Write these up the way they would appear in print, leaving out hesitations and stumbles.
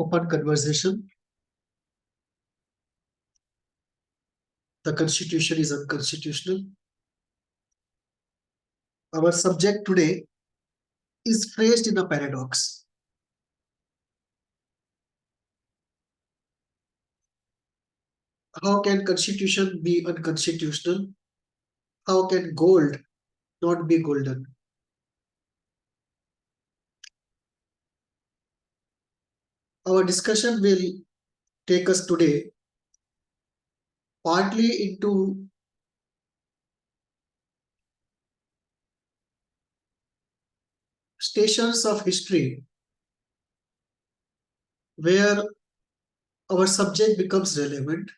open conversation. The Constitution is unconstitutional. Our subject today is phrased in a paradox. How can Constitution be unconstitutional? How can gold not be golden? Our discussion will take us today partly into stations of history where our subject becomes relevant,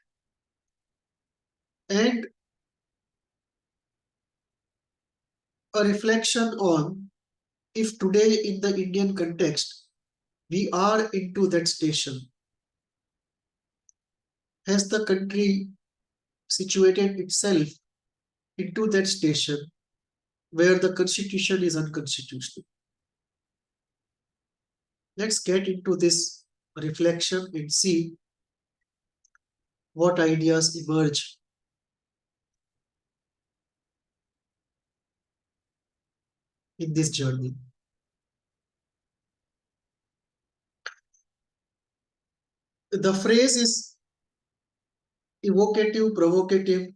and a reflection on if today in the Indian context we are into that station. Has the country situated itself into that station where the Constitution is unconstitutional? Let's get into this reflection and see what ideas emerge in this journey. The phrase is evocative, provocative,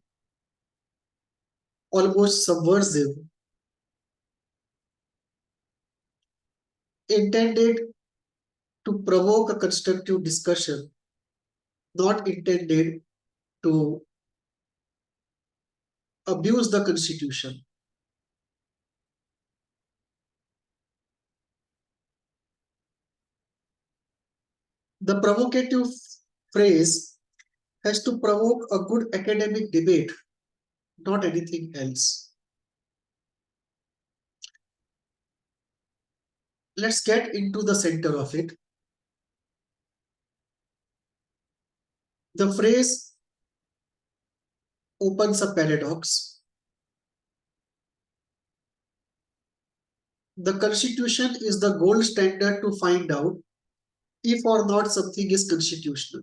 almost subversive, intended to provoke a constructive discussion, not intended to abuse the Constitution. The provocative phrase has to provoke a good academic debate, not anything else. Let's get into the center of it. The phrase opens a paradox. The Constitution is the gold standard to find out if or not something is constitutional.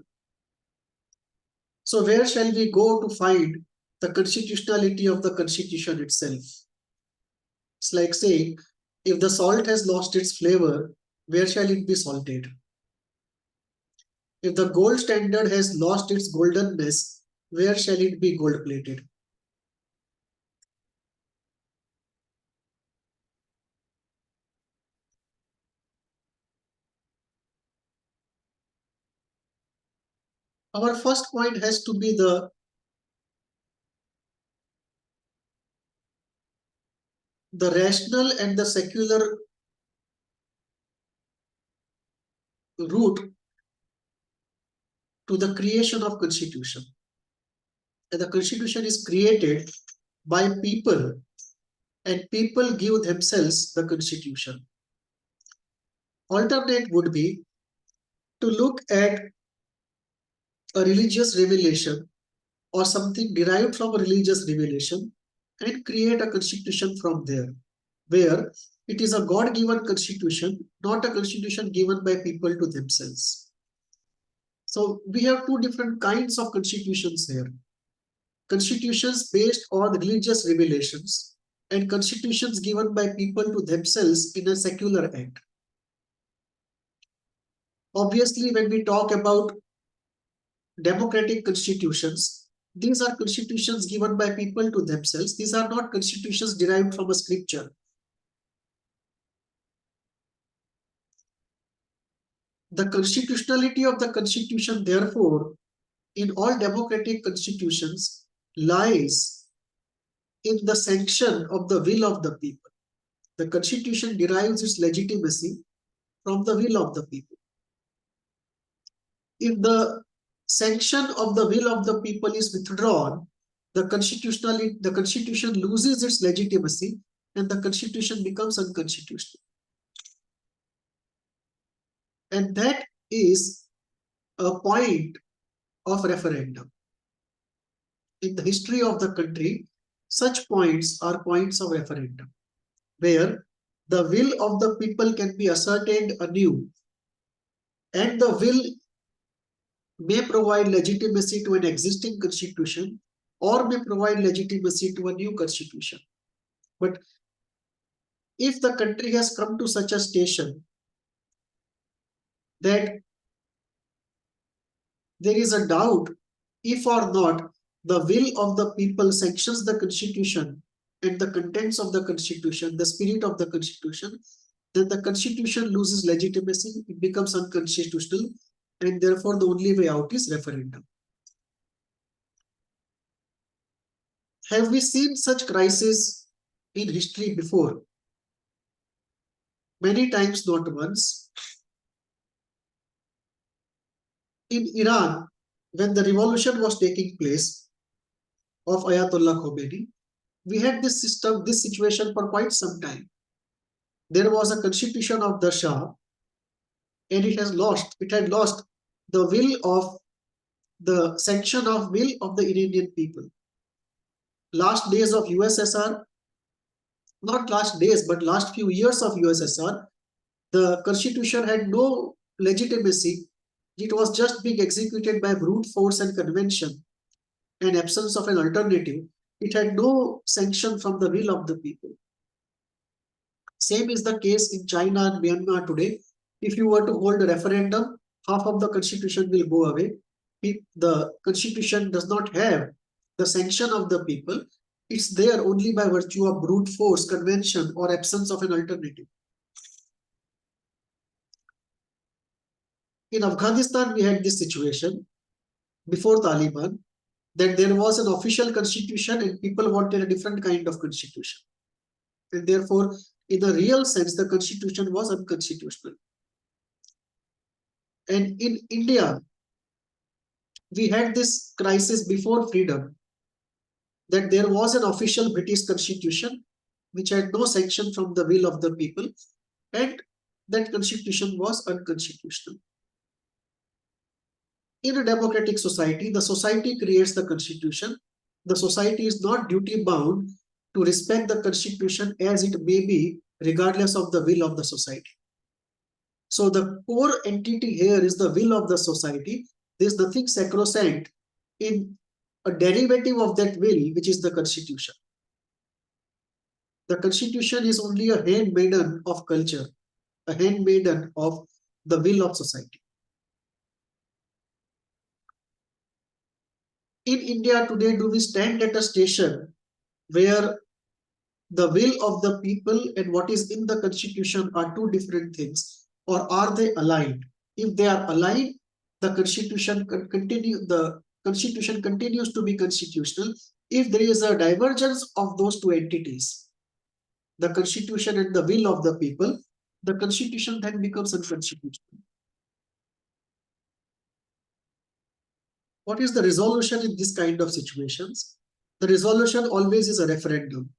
So where shall we go to find the constitutionality of the Constitution itself? It's like saying, if the salt has lost its flavor, where shall it be salted? If the gold standard has lost its goldenness, where shall it be gold-plated? Our first point has to be the rational and the secular route to the creation of Constitution. And the Constitution is created by people, and people give themselves the Constitution. Alternate would be to look at a religious revelation or something derived from a religious revelation and create a constitution from there, where it is a God-given constitution, not a constitution given by people to themselves. So we have two different kinds of constitutions here. Constitutions based on religious revelations and constitutions given by people to themselves in a secular act. Obviously, when we talk about democratic constitutions, these are constitutions given by people to themselves. These are not constitutions derived from a scripture. The constitutionality of the Constitution, therefore, in all democratic constitutions lies in the sanction of the will of the people. The Constitution derives its legitimacy from the will of the people. If the sanction of the will of the people is withdrawn, the Constitution loses its legitimacy and the Constitution becomes unconstitutional. And that is a point of referendum. In the history of the country, such points are points of referendum, where the will of the people can be ascertained anew And the will may provide legitimacy to an existing constitution or may provide legitimacy to a new constitution. But if the country has come to such a station that there is a doubt if or not the will of the people sanctions the constitution and the contents of the constitution, the spirit of the constitution, then the constitution loses legitimacy, it becomes unconstitutional, and therefore the only way out is referendum. Have we seen such crises in history before? Many times, not once. In Iran, when the revolution was taking place of Ayatollah Khomeini, we had this system, this situation for quite some time. There was a constitution of the Shah, and it had lost the will of the sanction of will of the Iranian people. Last days of USSR, not last days, but last few years of USSR, the constitution had no legitimacy. It was just being executed by brute force and convention and absence of an alternative. It had no sanction from the will of the people. Same is the case in China and Myanmar today. If you were to hold a referendum, half of the constitution will go away. The constitution does not have the sanction of the people. It's there only by virtue of brute force, convention, or absence of an alternative. In Afghanistan, we had this situation before Taliban, that there was an official constitution and people wanted a different kind of constitution. And therefore, in a real sense, the constitution was unconstitutional. And in India, we had this crisis before freedom, that there was an official British constitution which had no sanction from the will of the people, and that constitution was unconstitutional. In a democratic society, the society creates the constitution. The society is not duty bound to respect the constitution as it may be, regardless of the will of the society. So the core entity here is the will of the society. There's nothing sacrosanct in a derivative of that will, which is the constitution. The constitution is only a handmaiden of culture, a handmaiden of the will of society. In India today, do we stand at a station where the will of the people and what is in the constitution are two different things, or are they aligned? If they are aligned, the constitution continues to be constitutional. If there is a divergence of those two entities, the constitution and the will of the people, the constitution then becomes unconstitutional. What is the resolution in this kind of situations? The resolution always is a referendum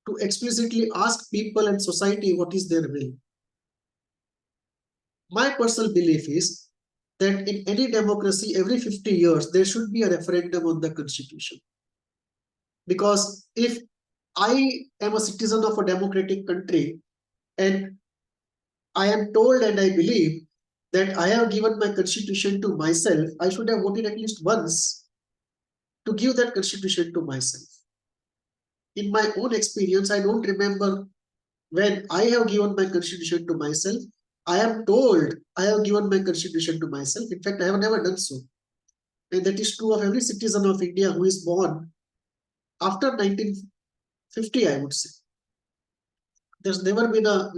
to explicitly ask people and society what is their will. My personal belief is that in any democracy, every 50 years, there should be a referendum on the constitution. Because if I am a citizen of a democratic country and I am told and I believe that I have given my constitution to myself, I should have voted at least once to give that constitution to myself. In my own experience, I don't remember when I have given my constitution to myself. I am told I have given my constitution to myself. In fact, I have never done so. And that is true of every citizen of India who is born after 1950, I would say. There's never been a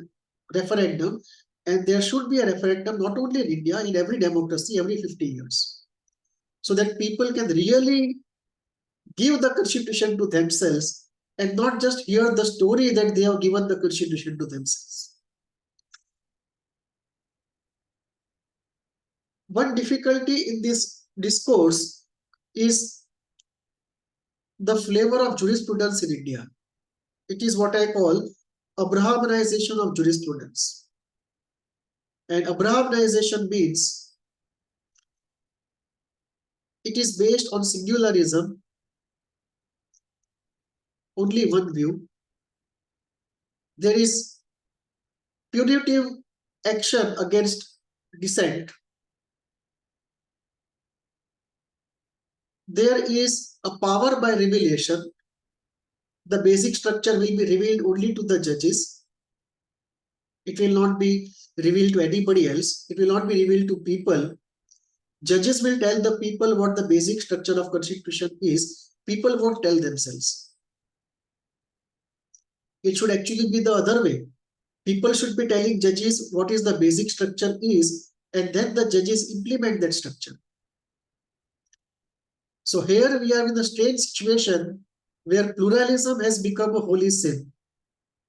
referendum, and there should be a referendum not only in India, in every democracy, every 50 years. So that people can really give the constitution to themselves and not just hear the story that they have given the constitution to themselves. One difficulty in this discourse is the flavor of jurisprudence in India. It is what I call a Brahmanization of jurisprudence. And a Brahmanization means it is based on singularism, only one view. There is punitive action against dissent. there is a power by revelation. The basic structure will be revealed only to the judges. It will not be revealed to anybody else. It will not be revealed to people. Judges will tell the people what the basic structure of constitution is. People won't tell themselves. It should actually be the other way. People should be telling judges what is the basic structure is, and then the judges implement that structure. So here we are in a strange situation where pluralism has become a holy sin.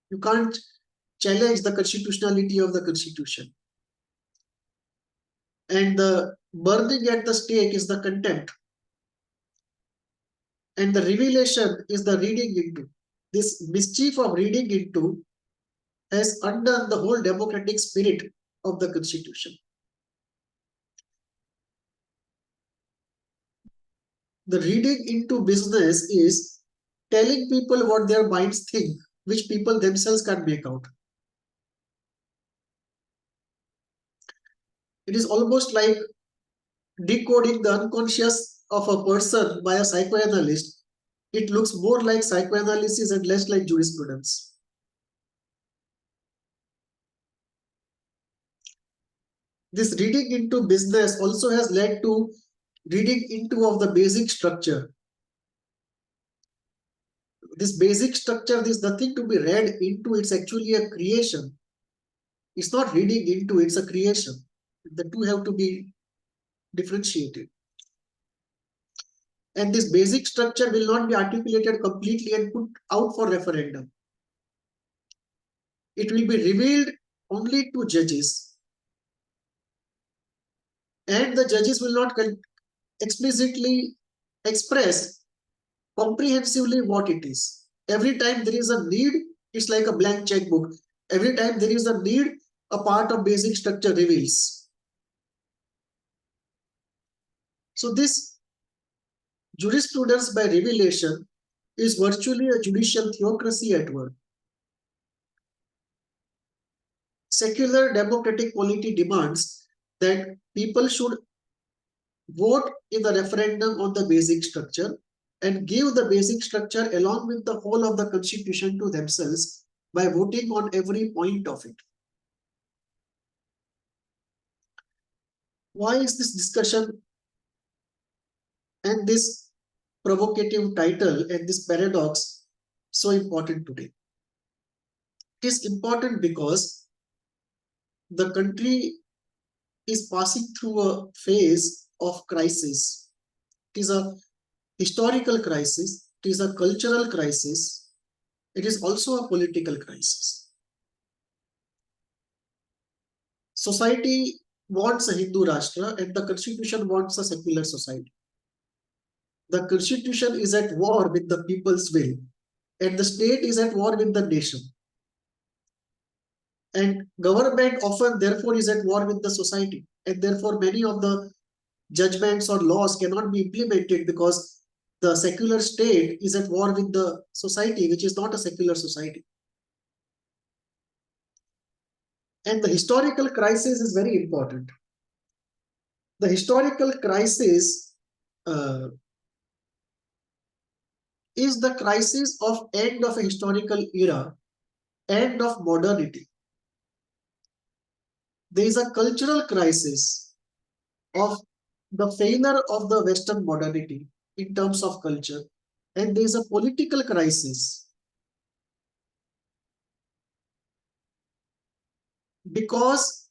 You can't challenge the constitutionality of the constitution. And the burning at the stake is the contempt. And the revelation is the reading into. This mischief of reading into has undone the whole democratic spirit of the constitution. The reading into business is telling people what their minds think, which people themselves can't make out. It is almost like decoding the unconscious of a person by a psychoanalyst. It looks more like psychoanalysis and less like jurisprudence. This reading into business also has led to reading into of the basic structure. This basic structure, there's nothing to be read into. It's actually a creation. It's not reading into, it's a creation. The two have to be differentiated. And this basic structure will not be articulated completely and put out for referendum. It will be revealed only to judges. And the judges will not explicitly express comprehensively what it is. Every time there is a need, it's like a blank checkbook. Every time there is a need, a part of basic structure reveals. So this jurisprudence by revelation is virtually a judicial theocracy at work. Secular democratic polity demands that people should vote in the referendum on the basic structure and give the basic structure along with the whole of the constitution to themselves by voting on every point of it. Why is this discussion and this provocative title and this paradox so important today? It is important because the country is passing through a phase of crisis. It is a historical crisis, it is a cultural crisis, it is also a political crisis. Society wants a Hindu Rashtra and the constitution wants a secular society. The constitution is at war with the people's will and the state is at war with the nation. And government often therefore is at war with the society, and therefore many of the judgments or laws cannot be implemented because the secular state is at war with the society, which is not a secular society. And the historical crisis is very important. The historical crisis is the crisis of end of a historical era, end of modernity. There is a cultural crisis of the failure of the Western modernity in terms of culture, and there is a political crisis because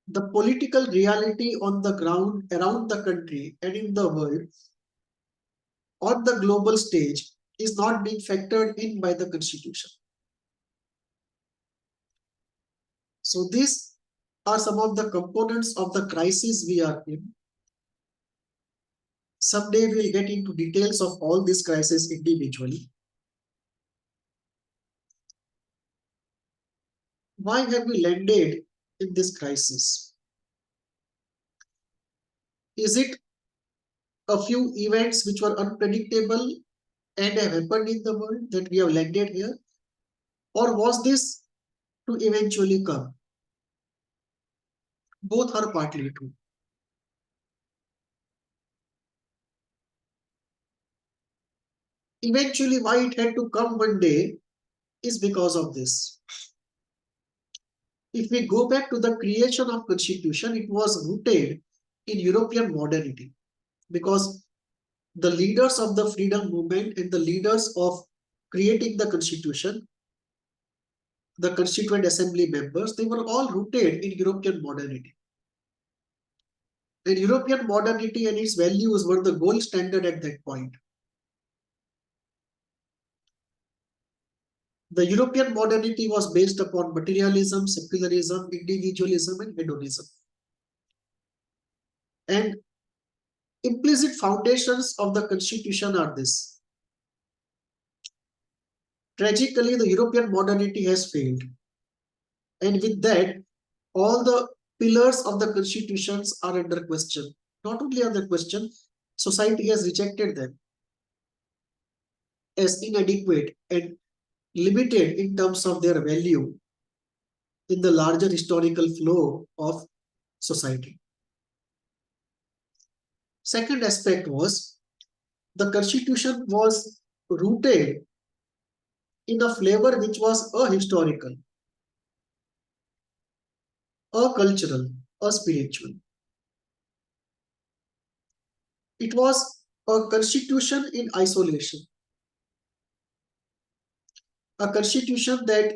the political reality on the ground around the country and in the world on the global stage is not being factored in by the constitution. So these are some of the components of the crisis we are in. Someday we'll get into details of all these crises individually. Why have we landed in this crisis? Is it a few events which were unpredictable and have happened in the world that we have landed here? Or was this to eventually come? Both are partly true. Eventually, why it had to come one day is because of this. If we go back to the creation of constitution, it was rooted in European modernity, because the leaders of the freedom movement and the leaders of creating the constitution, the constituent assembly members, they were all rooted in European modernity. And European modernity and its values were the gold standard at that point. The European modernity was based upon materialism, secularism, individualism, and hedonism. And implicit foundations of the constitution are this. Tragically, the European modernity has failed. And with that, all the pillars of the constitutions are under question. Not only under question, society has rejected them as inadequate and limited in terms of their value in the larger historical flow of society. Second aspect was the constitution was rooted in a flavor which was ahistorical, cultural, spiritual. It was a constitution in isolation, a constitution that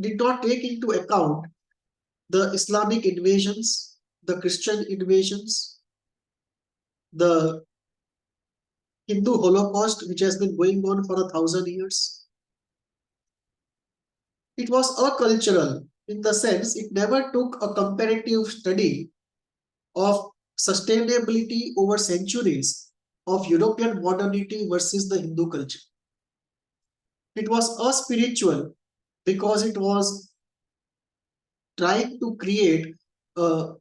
did not take into account the Islamic invasions, the Christian invasions, the Hindu Holocaust, which has been going on for 1,000 years. It was cultural in the sense it never took a comparative study of sustainability over centuries of European modernity versus the Hindu culture. It was spiritual because it was trying to create a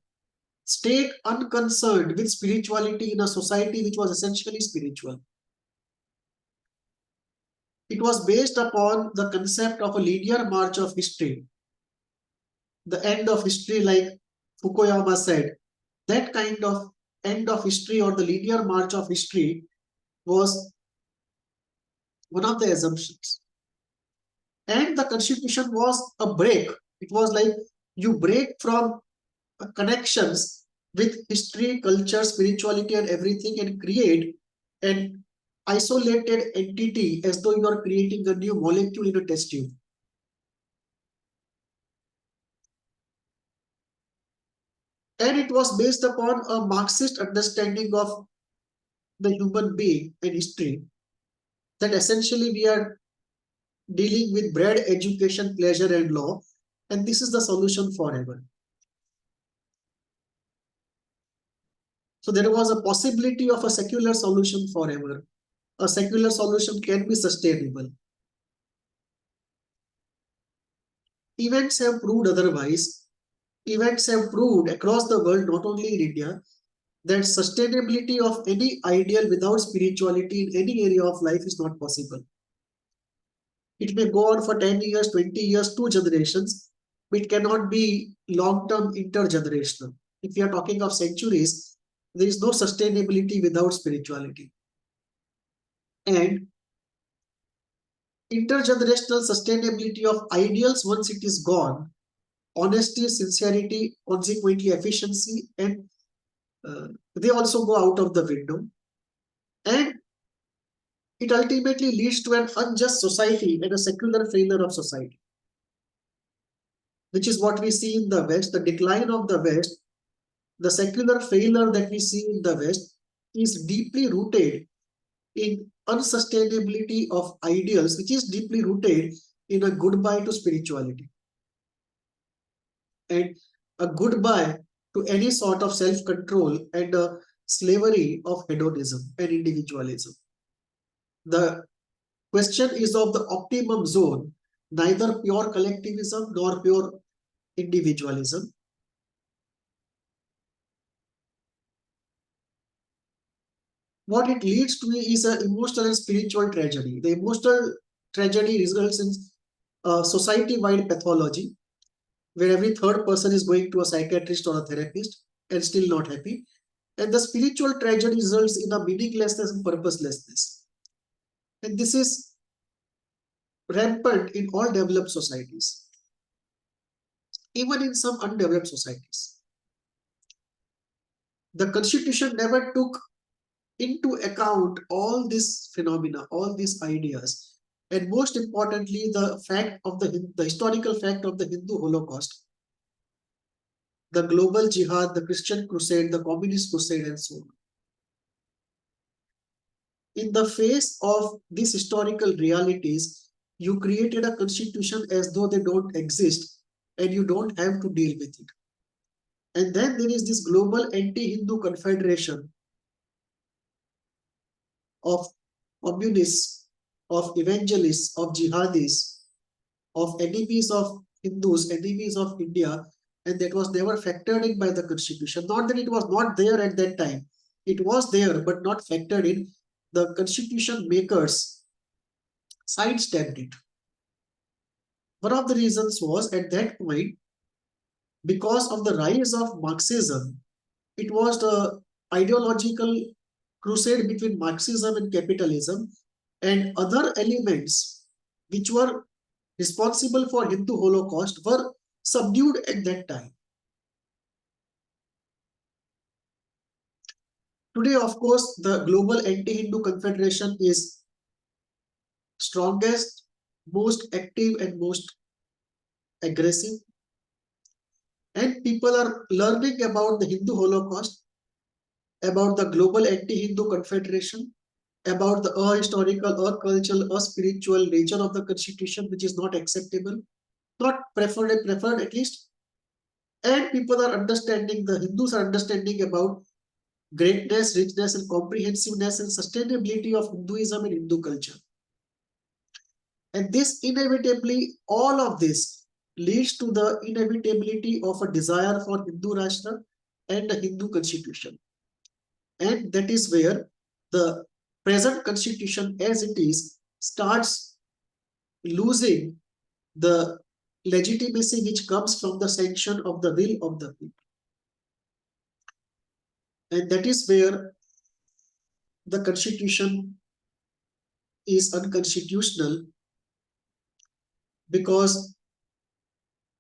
state unconcerned with spirituality in a society which was essentially spiritual. It was based upon the concept of a linear march of history, the end of history, like Fukuyama said. That kind of end of history or the linear march of history was one of the assumptions. And the constitution was a break. It was like you break from connections with history, culture, spirituality, and everything, and create an isolated entity as though you are creating a new molecule in a test tube. And it was based upon a Marxist understanding of the human being and history, that essentially we are dealing with bread, education, pleasure, and law, and this is the solution forever. So there was a possibility of a secular solution forever. A secular solution can be sustainable. Events have proved otherwise. Events have proved across the world, not only in India, that sustainability of any ideal without spirituality in any area of life is not possible. It may go on for 10 years, 20 years, 2 generations, but it cannot be long-term intergenerational. If we are talking of centuries, there is no sustainability without spirituality. And intergenerational sustainability of ideals, once it is gone, honesty, sincerity, consequently efficiency, and they also go out of the window. And it ultimately leads to an unjust society and a secular failure of society, which is what we see in the West. The decline of the West, the secular failure that we see in the West is deeply rooted in unsustainability of ideals, which is deeply rooted in a goodbye to spirituality and a goodbye to any sort of self-control and a slavery of hedonism and individualism. The question is of the optimum zone, neither pure collectivism nor pure individualism. What it leads to is an emotional and spiritual tragedy. The emotional tragedy results in society-wide pathology, where every third person is going to a psychiatrist or a therapist and still not happy. And the spiritual tragedy results in a meaninglessness and purposelessness. And this is rampant in all developed societies, even in some undeveloped societies. The constitution never took into account all these phenomena, all these ideas, and most importantly, the fact of the historical fact of the Hindu Holocaust, the global jihad, the Christian crusade, the communist crusade, and so on. In the face of these historical realities, you created a constitution as though they don't exist and you don't have to deal with it. And then there is this global anti-Hindu confederation of communists, of evangelists, of jihadis, of enemies of Hindus, enemies of India, and that was never factored in by the constitution. Not that it was not there at that time. It was there, but not factored in. The constitution makers sidestepped it. One of the reasons was at that point, because of the rise of Marxism, it was the ideological crusade between Marxism and capitalism and other elements which were responsible for Hindu Holocaust were subdued at that time. Today, of course, the global anti-Hindu confederation is strongest, most active, and most aggressive. And people are learning about the Hindu Holocaust, about the global anti-Hindu confederation, about the ahistorical, cultural, spiritual nature of the constitution, which is not acceptable, not preferred at least. And people are understanding, the Hindus are understanding about greatness, richness, and comprehensiveness and sustainability of Hinduism and Hindu culture. And this inevitably, all of this leads to the inevitability of a desire for Hindu Rashtra and a Hindu constitution. And that is where the present constitution as it is starts losing the legitimacy which comes from the sanction of the will of the people. And that is where the constitution is unconstitutional, because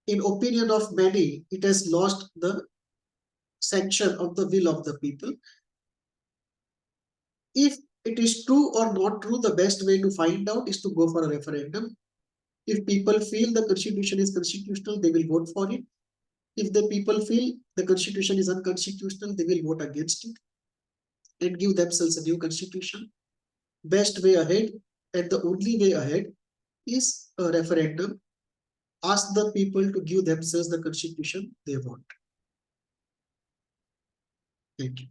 in opinion of many, it has lost the sanction of the will of the people. If it is true or not true, the best way to find out is to go for a referendum. If people feel the constitution is constitutional, they will vote for it. If the people feel the constitution is unconstitutional, they will vote against it and give themselves a new constitution. Best way ahead, and the only way ahead, is a referendum. Ask the people to give themselves the constitution they want. Thank you.